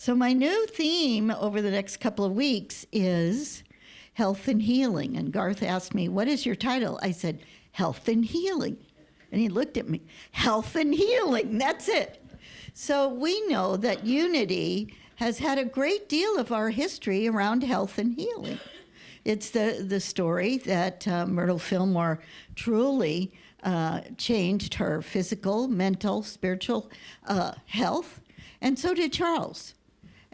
So my new theme over the next couple of weeks is health and healing. And Garth asked me, what is your title? I said, health and healing. And he looked at me, health and healing, that's it. So we know that Unity has had a great deal of our history around health and healing. It's the story that Myrtle Fillmore truly changed her physical, mental, spiritual health, and so did Charles.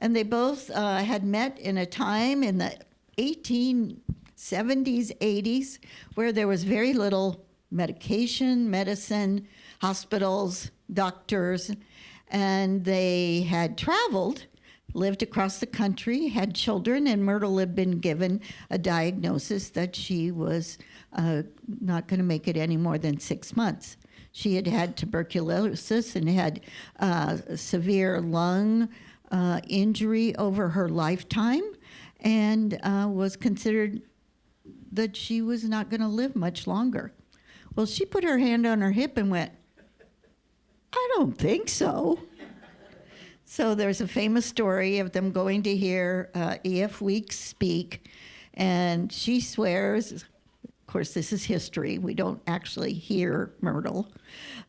And they both had met in a time in the 1870s, 80s, where there was very little medication, medicine, hospitals, doctors, and they had traveled, lived across the country, had children, and Myrtle had been given a diagnosis that she was not going to make it any more than 6 months. She had had tuberculosis and had severe lung injury over her lifetime, and was considered that she was not going to live much longer. Well, she put her hand on her hip and went, I don't think so. So there's a famous story of them going to hear E.F. Weeks speak, and she swears, of course this is history, we don't actually hear Myrtle.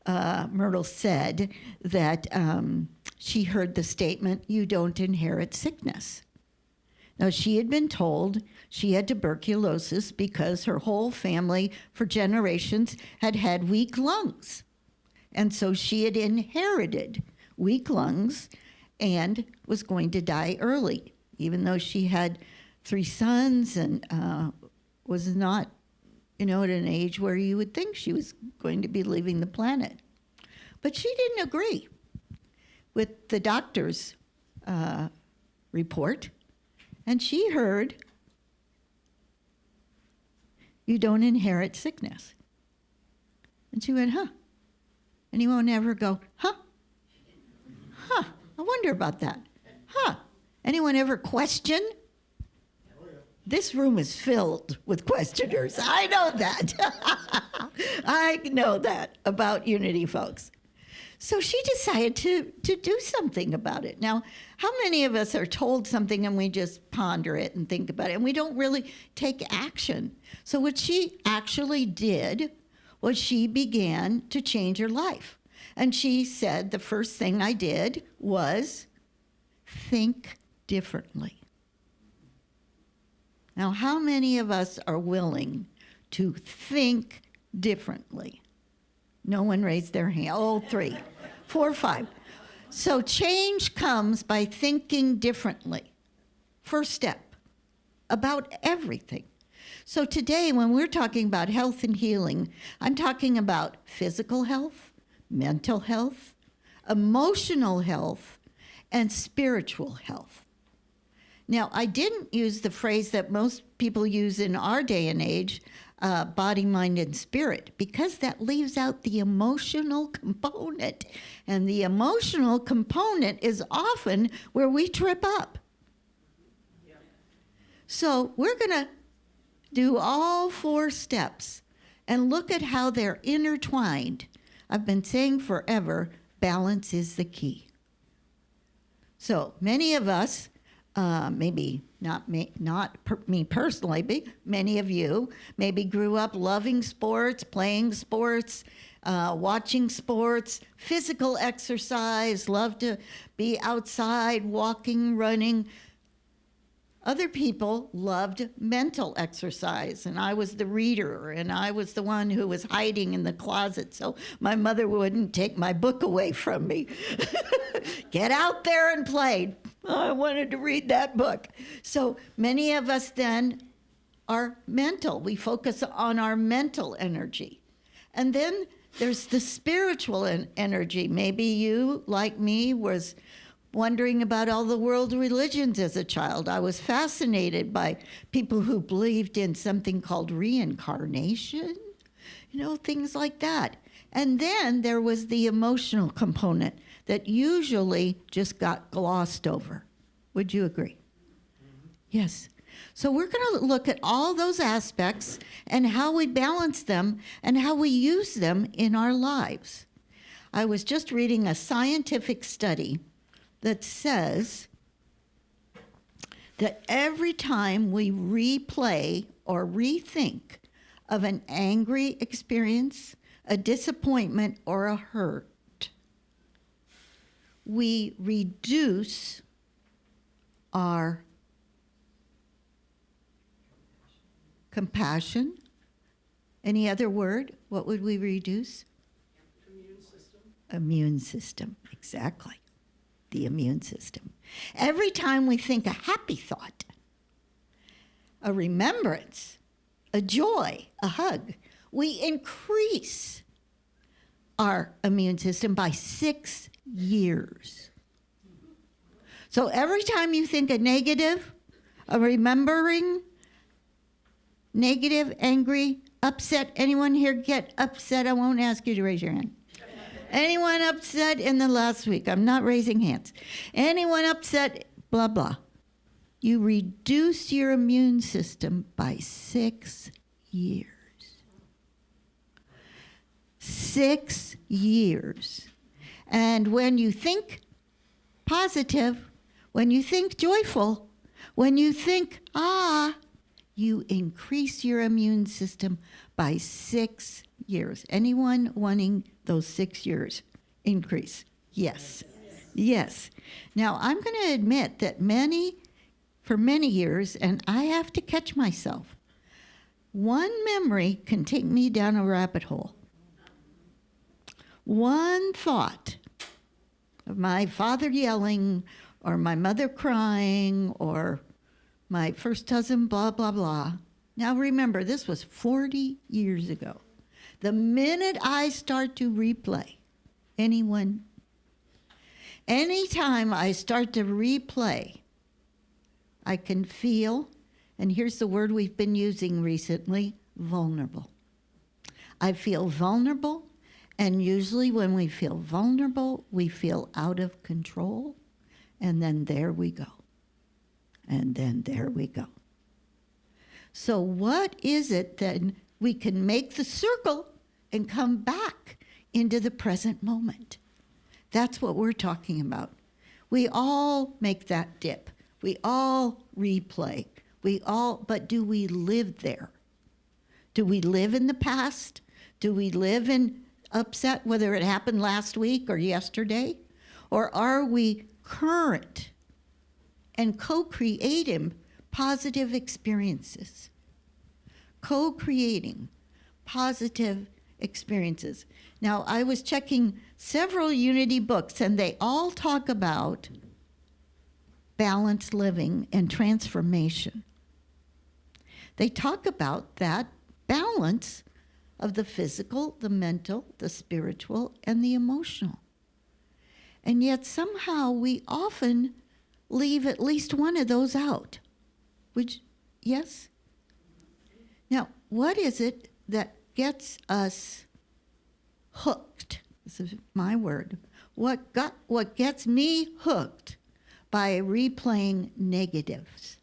Myrtle said that she heard the statement, you don't inherit sickness. Now, she had been told she had tuberculosis because her whole family for generations had had weak lungs. And so she had inherited weak lungs and was going to die early, even though she had 3 sons and was not, at an age where you would think she was going to be leaving the planet. But she didn't agree with the doctor's report. And she heard, you don't inherit sickness. And she went, huh. And he won't ever go, huh? Huh, I wonder about that. Huh, anyone ever question? This room is filled with questioners. I know that. I know that about Unity folks. So she decided to do something about it. Now, how many of us are told something and we just ponder it and think about it and we don't really take action? So what she actually did was she began to change her life. And she said, the first thing I did was think differently. Now, how many of us are willing to think differently? No one raised their hand. Oh, 3, 4, 5. So change comes by thinking differently. First step, about everything. So today, when we're talking about health and healing, I'm talking about physical health, mental health, emotional health, and spiritual health. Now, I didn't use the phrase that most people use in our day and age, body, mind, and spirit, because that leaves out the emotional component. And the emotional component is often where we trip up. Yeah. So we're going to do all 4 steps and look at how they're intertwined. I've been saying forever, balance is the key. So many of us, maybe not me personally, but many of you maybe grew up loving sports, playing sports, watching sports, physical exercise, loved to be outside, walking, running. Other people loved mental exercise, and I was the reader, and I was the one who was hiding in the closet so my mother wouldn't take my book away from me. Get out there and play. I wanted to read that book. So many of us then are mental. We focus on our mental energy. And then there's the spiritual energy. Maybe you, like me, was wondering about all the world religions as a child. I was fascinated by people who believed in something called reincarnation, things like that. And then there was the emotional component that usually just got glossed over. Would you agree? Mm-hmm. Yes. So we're going to look at all those aspects and how we balance them and how we use them in our lives. I was just reading a scientific study that says that every time we replay or rethink of an angry experience, a disappointment, or a hurt, we reduce our compassion. Any other word? What would we reduce? Immune system. Immune system, exactly. The immune system. Every time we think a happy thought, a remembrance, a joy, a hug, we increase our immune system by 6 years. So every time you think a negative, a remembering, negative, angry, upset, anyone here get upset? I won't ask you to raise your hand. Anyone upset in the last week? I'm not raising hands. Anyone upset, blah, blah. You reduce your immune system by 6 years. 6 years. And when you think positive, when you think joyful, when you think, you increase your immune system by 6 years. Anyone wanting those 6 years increase? Yes. Yes. Now, I'm going to admit that for many years, and I have to catch myself, one memory can take me down a rabbit hole. One thought of my father yelling, or my mother crying, or my first husband, blah, blah, blah. Now remember, this was 40 years ago. The minute I start to replay, anytime I start to replay, I can feel, and here's the word we've been using recently, vulnerable. I feel vulnerable, and usually when we feel vulnerable, we feel out of control, and then there we go. And then there we go. So what is it that we can make the circle and come back into the present moment? That's what we're talking about. We all make that dip. We all replay. But do we live there? Do we live in the past? Do we live in upset, whether it happened last week or yesterday? Or are we current and co-creating positive experiences? Co-creating positive experiences. Now, I was checking several Unity books, and they all talk about balanced living and transformation. They talk about that balance of the physical, the mental, the spiritual, and the emotional. And yet somehow we often leave at least one of those out. Yes? Now, what is it that gets us hooked? This is my word. What gets me hooked by replaying negatives?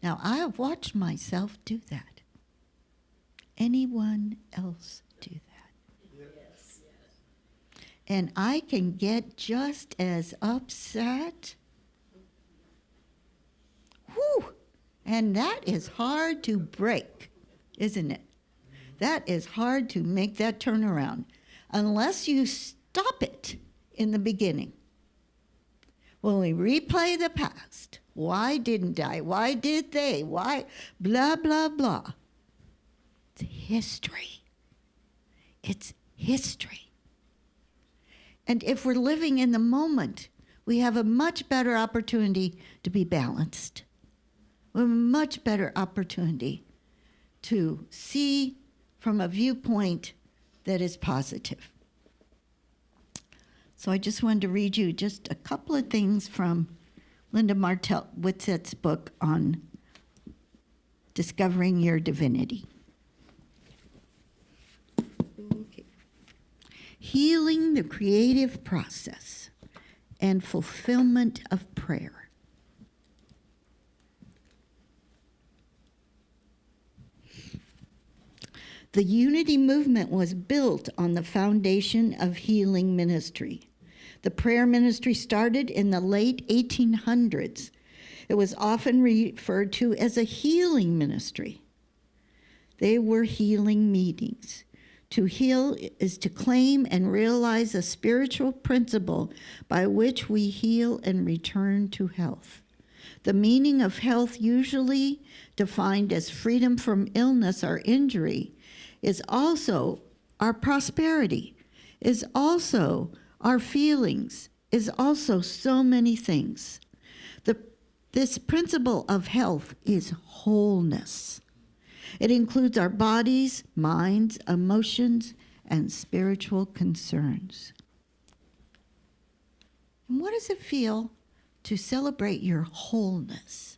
Now, I have watched myself do that. Anyone else do that? Yes. And I can get just as upset. Whew! And that is hard to break, isn't it? That is hard to make that turnaround unless you stop it in the beginning. When we replay the past, why didn't I? Why did they? Why? Blah, blah, blah. It's history. It's history. And if we're living in the moment, we have a much better opportunity to be balanced. We have a much better opportunity to see from a viewpoint that is positive. So I just wanted to read you just a couple of things from Linda Martell-Witzett's book on discovering your divinity. Okay. Healing the creative process and fulfillment of prayer. The Unity movement was built on the foundation of healing ministry. The prayer ministry started in the late 1800s. It was often referred to as a healing ministry. They were healing meetings. To heal is to claim and realize a spiritual principle by which we heal and return to health. The meaning of health, usually defined as freedom from illness or injury, is also our prosperity, is also our feelings, is also so many things. This principle of health is wholeness. It includes our bodies, minds, emotions, and spiritual concerns. And what does it feel to celebrate your wholeness?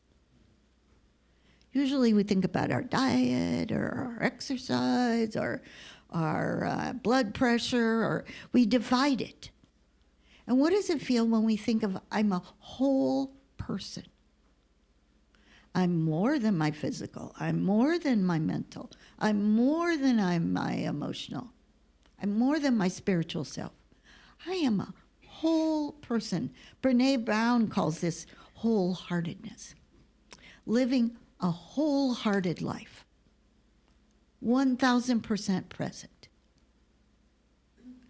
Usually we think about our diet or our exercise or our blood pressure, or we divide it. And what does it feel when we think of, I'm a whole person? I'm more than my physical. I'm more than my mental. I'm more than I'm my emotional. I'm more than my spiritual self. I am a whole person. Brene Brown calls this wholeheartedness. Living a wholehearted life. 1,000% present.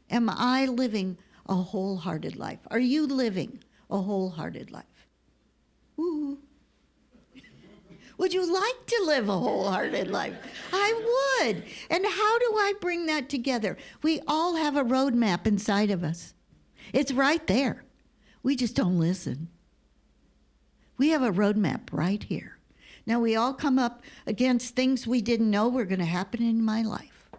Am I living a wholehearted life? Are you living a wholehearted life? Ooh. Would you like to live a wholehearted life? I would. And how do I bring that together? We all have a roadmap inside of us. It's right there. We just don't listen. We have a roadmap right here. Now, we all come up against things we didn't know were going to happen in my life.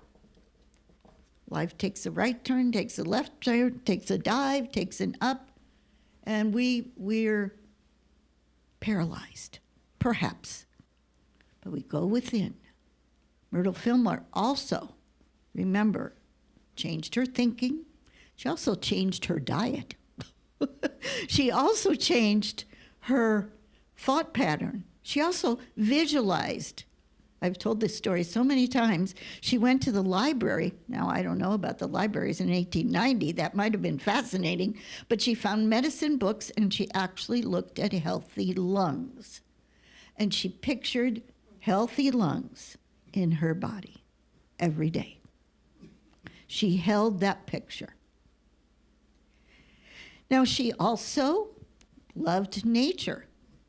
Life takes a right turn, takes a left turn, takes a dive, takes an up, and we're paralyzed, perhaps. But we go within. Myrtle Fillmore also, remember, changed her thinking. She also changed her diet. She also changed her thought pattern. She also visualized. I've told this story so many times. She went to the library. Now, I don't know about the libraries in 1890. That might have been fascinating. But she found medicine books, and she actually looked at healthy lungs. And she pictured healthy lungs in her body every day. She held that picture. Now, she also loved nature.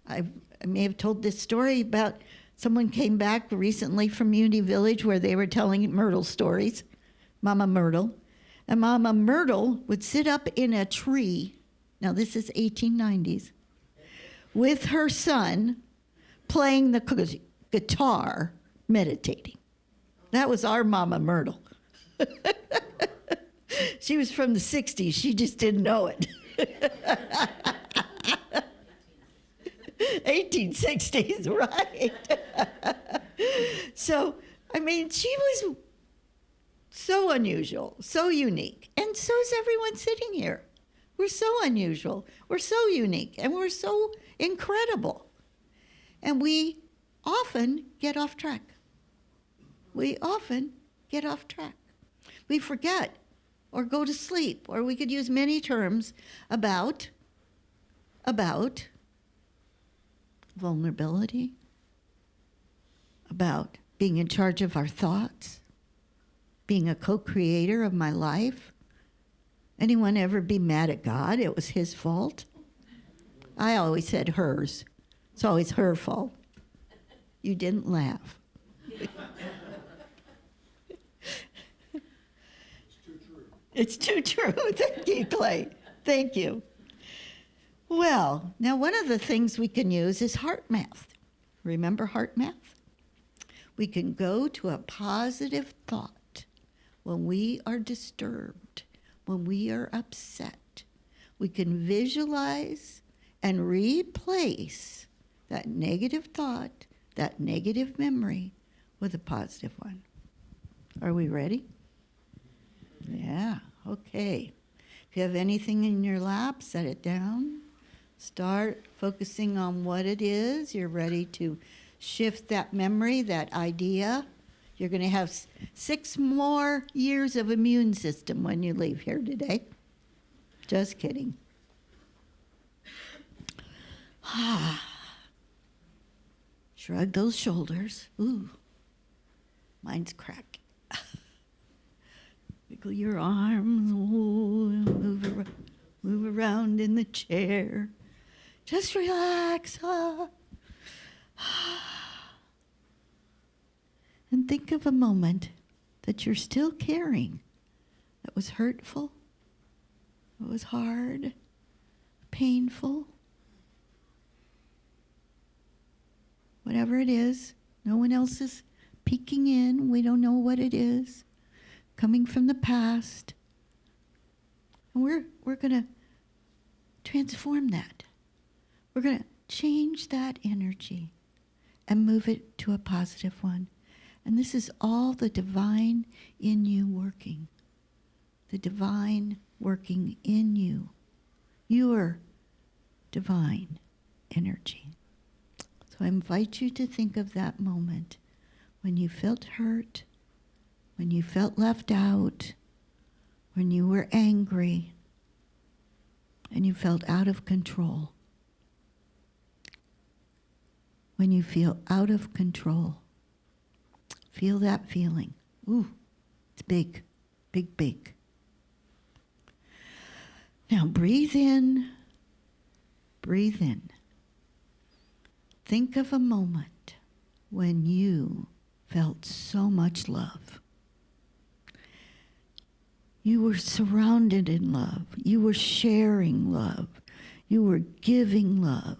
I may have told this story about someone came back recently from Unity Village where they were telling Myrtle stories, Mama Myrtle. And Mama Myrtle would sit up in a tree, now this is 1890s, with her son playing the guitar, meditating. That was our Mama Myrtle. She was from the 60s. She just didn't know it. 1860s, right? So, I mean, she was so unusual, so unique. And so is everyone sitting here. We're so unusual. We're so unique. And we're so incredible. And we often get off track. We often get off track. We forget or go to sleep, or we could use many terms about vulnerability, about being in charge of our thoughts, being a co-creator of my life. Anyone ever be mad at God? It was his fault. I always said hers. It's always her fault. You didn't laugh. It's too true. Thank you, Clay. Thank you. Well, now one of the things we can use is heart math. Remember heart math? We can go to a positive thought when we are disturbed, when we are upset. We can visualize and replace that negative thought, that negative memory, with a positive one. Are we ready? Yeah, okay. If you have anything in your lap, set it down. Start focusing on what it is. You're ready to shift that memory, that idea. You're going to have 6 more years of immune system when you leave here today. Just kidding. Shrug those shoulders. Ooh, mine's cracked. Wiggle your arms. Ooh, move around in the chair. Just relax. And think of a moment that you're still carrying that was hurtful, that was hard, painful. Whatever it is, no one else is peeking in. We don't know what it is. Coming from the past. And we're going to transform that. We're going to change that energy and move it to a positive one. And this is all the divine in you working. The divine working in you. Your divine energy. So I invite you to think of that moment when you felt hurt, when you felt left out, when you were angry, and you felt out of control. When you feel out of control, feel that feeling. Ooh, it's big, big, big. Now breathe in, breathe in. Think of a moment when you felt so much love. You were surrounded in love. You were sharing love. You were giving love.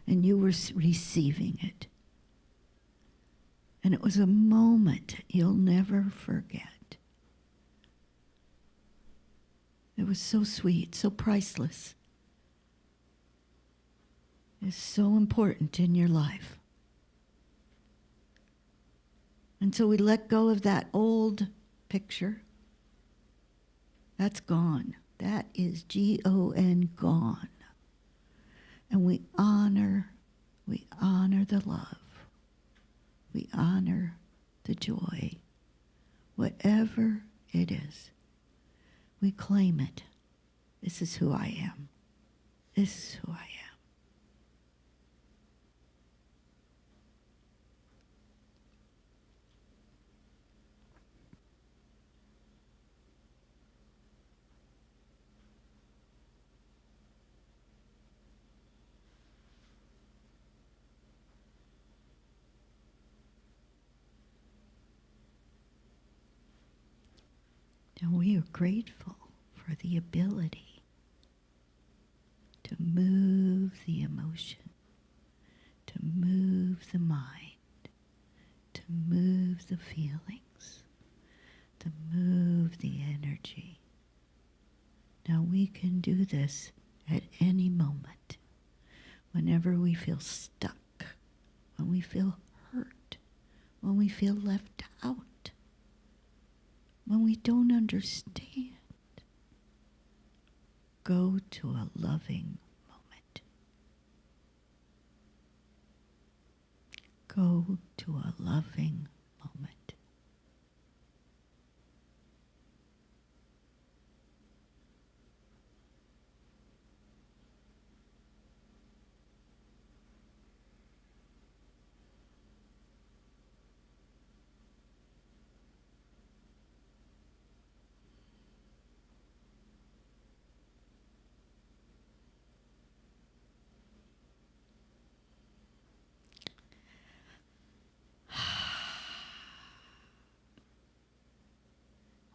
And you were receiving it. And it was a moment you'll never forget. It was so sweet, so priceless. It's so important in your life. And so we let go of that old picture. That's gone. That is G-O-N, gone. And we honor the love. We honor the joy. Whatever it is, we claim it. This is who I am. This is who I am. And we are grateful for the ability to move the emotion, to move the mind, to move the feelings, to move the energy. Now we can do this at any moment, whenever we feel stuck, when we feel hurt, when we feel left out, when we don't understand. Go to a loving moment. Go to a loving moment.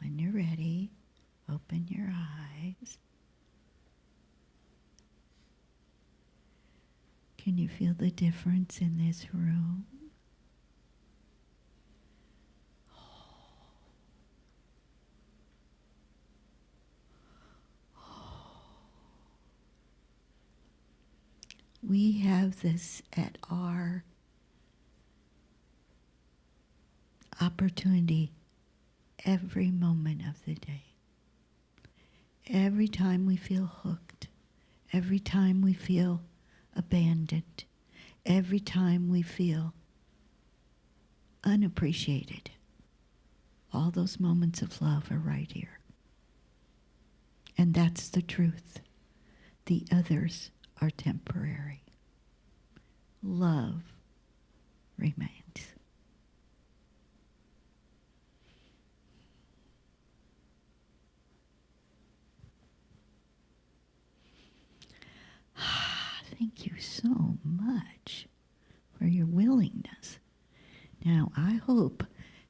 When you're ready, open your eyes. Can you feel the difference in this room? We have this at our opportunity every moment of the day. Every time we feel hooked, every time we feel abandoned, every time we feel unappreciated, all those moments of love are right here. And that's the truth. The others are temporary. Love remains. Thank you so much for your willingness. Now, I hope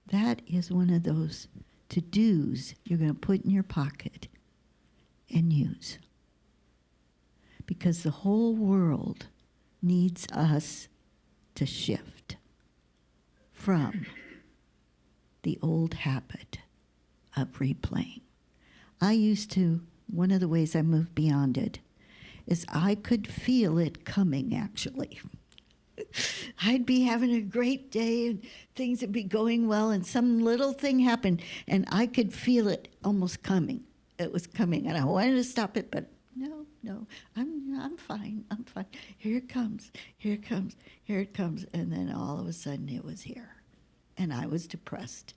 that is one of those to-dos you're going to put in your pocket and use. Because the whole world needs us to shift from the old habit of replaying. One of the ways I moved beyond it is I could feel it coming, actually. I'd be having a great day and things would be going well and some little thing happened and I could feel it almost coming. It was coming and I wanted to stop it, but no, I'm fine. Here it comes. And then all of a sudden it was here. And I was depressed.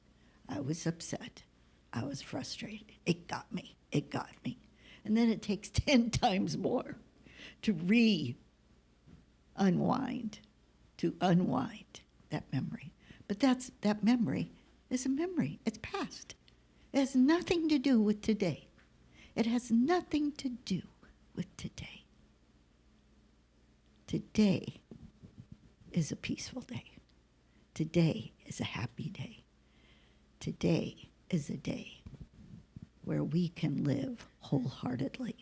I was upset. I was frustrated. It got me. And then it takes 10 times more to unwind that memory. But that memory is a memory. It's past. It has nothing to do with today. It has nothing to do with today. Today is a peaceful day. Today is a happy day. Today is a day where we can live wholeheartedly.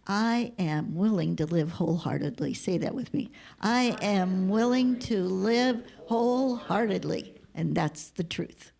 I am willing to live wholeheartedly. Say that with me. I am willing to live wholeheartedly. And that's the truth.